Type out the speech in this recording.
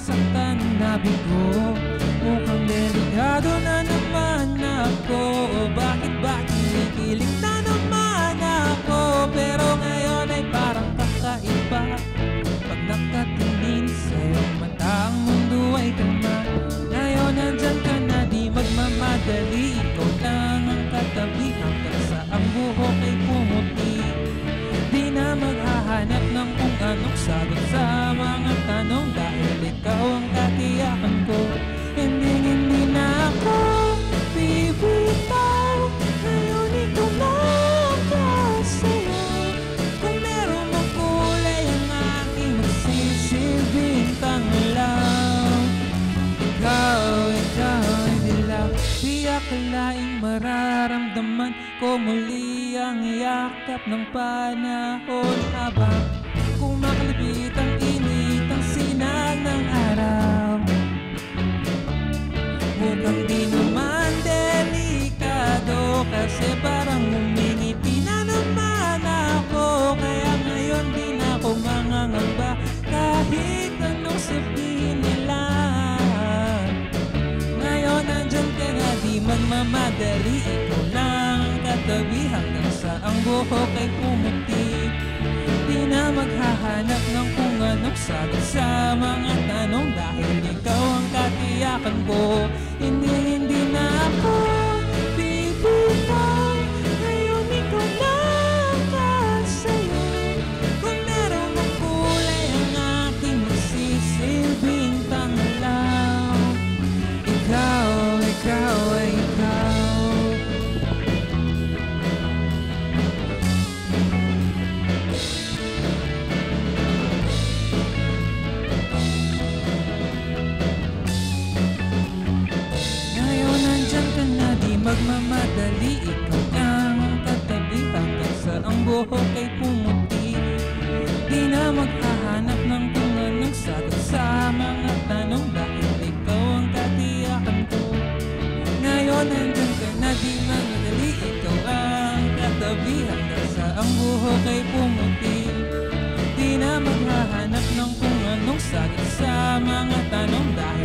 nasasaktan na bigo. Mukhang delikado na naman ako. Bakit ba kinikilig na naman ako? Pero ngayon ay parang kakaiba. Pag nakatingin sa iyong mata, ang mundo ay kalma. Ngayon nandyan ka na, di magmamadali. Ikaw lang ang katabi hanggang sa ang buhok ay pumuti. Di na maghahanap ng kung anong sagot sa mga tanong, dahil ikaw ang katiyakan ko. Hindi na ako bibitaw. Ngayon ikaw na ang kasayo. Kung meron mang kulay ang aking magsisilbing tanglaw. Ikaw ay dilaw. Di akalaing mararamdaman ko muli ang yakap ng panahon, habang kumakalapit ang init ng sinag ng araw. Mukhang di naman delikado, kasi parang umingiti na naman ako. Kaya ngayon di na ako mangangamba kahit anong sabihin nila. Ngayon nandyan ka na, di magmamadali. Ikaw lang ang katabi hanggang sa ang buhok ay pumuti. Di na maghahanap ng kung anong sagot sa mga tanong, dahil ikaw ang katiyakan ko. Hindi na ako bibitaw. Ngayon ikaw na ang kasayo. Kung meron mang kulay ang aking magsisilbing tanglaw. Ikaw ay ikaw. Magmamadali, ikaw lang ang katabi hanggang sa ang buhok ay pumuti. Di na maghahanap ng kung anong sagot sa mga tanong, dahil ikaw ang katiyakan ko. Ngayon nandyan ka na, di magmadali. Ikaw ang katabi hanggang sa ang buhok ay pumuti. Di na maghahanap ng kung anong sagot sa mga tanong, dahil